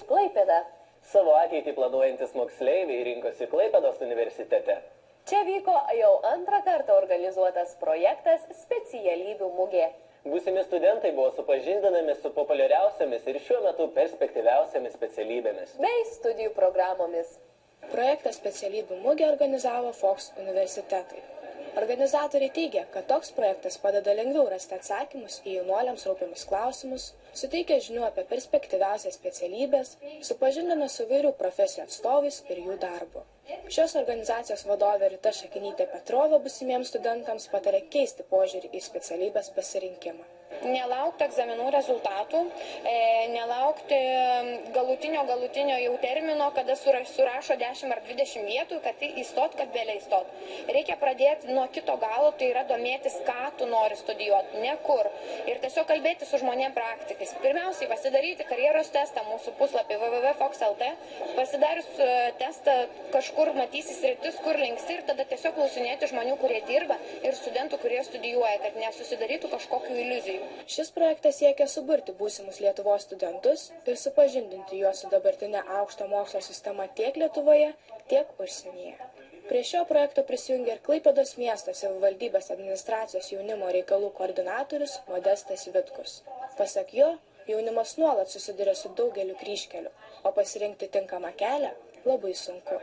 Klaipėdą. Savo ateitį planuojantis moksleiviai rinkosi Klaipėdos universitete. Čia vyko jau antrą kartą organizuotas projektas Specialybių mugė. Būsimi studentai buvo supažindinami su populiariausiamis ir šiuo metu perspektyviausiamis specialybėmis bei studijų programomis. Projektą Specialybių mugė organizavo Fox universitetai. Organizatoriai teigia, kad toks projektas padeda lengviau rasti atsakymus į jaunuoliams rūpimus klausimus, suteikia žinių apie perspektyviausias specialybės, supažindina su įvairių profesijų atstovais ir jų darbu. Šios organizacijos vadovė Rita Šakinytė Petrovė būsimiems studentams patarė keisti požiūrį į specialybės pasirinkimą. Nelaukti egzaminų rezultatų, nelaukti galutinio jau termino, kada surašo 10 ar 20 vietų, kad įstot, kad vėliau įstot. Reikia pradėti nuo kito galo, tai yra domėtis, ką tu nori studijuoti, ne kur. Ir tiesiog kalbėti su žmonėm praktikais. Pirmiausiai pasidaryti karjeros testą mūsų puslapį www.fox.lt. Pasidarius testą kažkur matysis sritis, kur linksi ir tada tiesiog klausinėti žmonių, kurie dirba ir studentų, kurie studijuoja, kad nesusidarytų kažkokių iliuzijų. Šis projektas siekia suburti būsimus Lietuvos studentus ir supažindinti juos su dabartinė aukšto mokslo sistema tiek Lietuvoje, tiek užsienyje. Prie šio projekto prisijungė ir Klaipėdos miesto savivaldybės administracijos jaunimo reikalų koordinatorius Modestas Vitkus. Pasak jo, jaunimas nuolat susiduria su daugeliu kryžkelių, o pasirinkti tinkamą kelią labai sunku.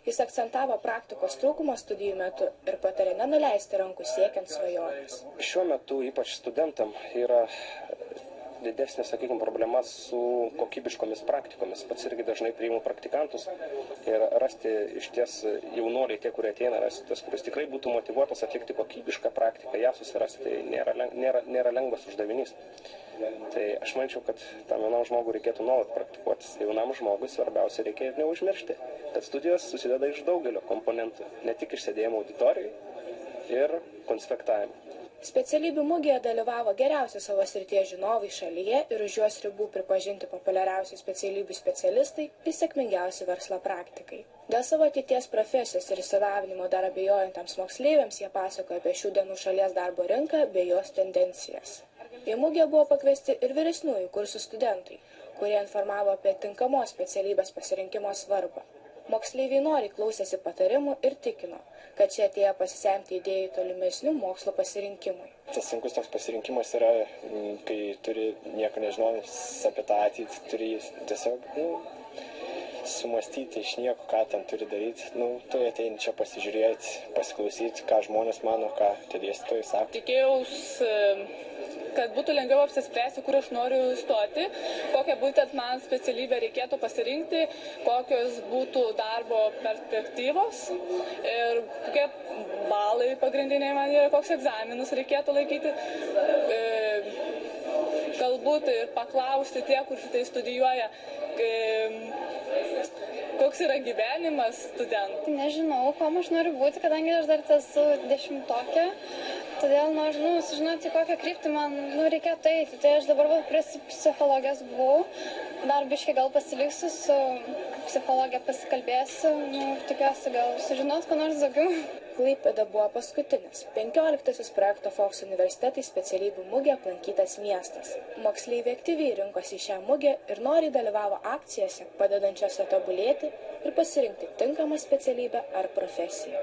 Jis akcentavo praktikos trūkumą studijų metu ir patarė nenuleisti rankų siekiant svajonės. Šiuo metu ypač studentam yra didesnė, sakykime, problema su kokybiškomis praktikomis. Pats irgi dažnai priimu praktikantus ir rasti iš ties jaunuoliai, tie, kurie ateina, rasti tas, kuris tikrai būtų motyvuotas atlikti kokybišką praktiką, ją susirasti, tai nėra lengvas uždavinys. Tai aš manyčiau, kad tam jaunam žmogui reikėtų nuolat praktikuotis. Jaunam žmogui svarbiausia reikia ir neužmiršti, kad studijos susideda iš daugelio komponentų, ne tik iš sėdėjimo auditorijai ir konspektavimo. Specialybių mugėje dalyvavo geriausi savo srities žinovai šalyje ir už jos ribų pripažinti populiariausių specialybių specialistai ir sėkmingiausi verslo praktikai. Dėl savo ateities profesijos ir išsilavinimo dar abejojantiems moksleiviams jie pasakoja apie šių dienų šalies darbo rinką bei jos tendencijas. Į mugę buvo pakviesti ir vyresniųjų kursų studentai, kurie informavo apie tinkamos specialybės pasirinkimo svarbą. Moksleiviai noriai klausėsi patarimų ir tikino, kad čia atėjo pasisemti idėjų tolimesnių mokslo pasirinkimui. Tas sunkus toks pasirinkimas yra, kai turi nieko nežinotis apie tą ateitį, turi tiesiog sumastyti iš nieko, ką ten turi daryti. Tu ateini čia pasižiūrėti, pasiklausyti, ką žmonės mano, ką tie dėstytojai sako. Tikėjausi, kad būtų lengviau apsispręsti, kur aš noriu stoti, kokią būtent man specialybę reikėtų pasirinkti, kokios būtų darbo perspektyvos ir kokie balai pagrindiniai man yra, koks egzaminus reikėtų laikyti. Galbūt ir paklausti tie, kur šitai studijuoja, koks yra gyvenimas studentų. Nežinau, kuom aš noriu būti, kadangi aš dar esu 10-tokė. Todėl noriu sužinoti, kokią kryptį man reikėtų eiti. Tai aš dabar prie psichologijos buvau. Dar biškai gal pasiliksiu su psichologija, pasikalbėsiu. Tikiuosi gal sužinot, ko nors daugiau. Klaipėda buvo paskutinis, 15-asis projekto Fox universitetai specialybių mugė aplankytas miestas. Moksleiviai aktyviai rinkosi šią mugę ir noriai dalyvavo akcijose, padedančiose tobulėti ir pasirinkti tinkamą specialybę ar profesiją.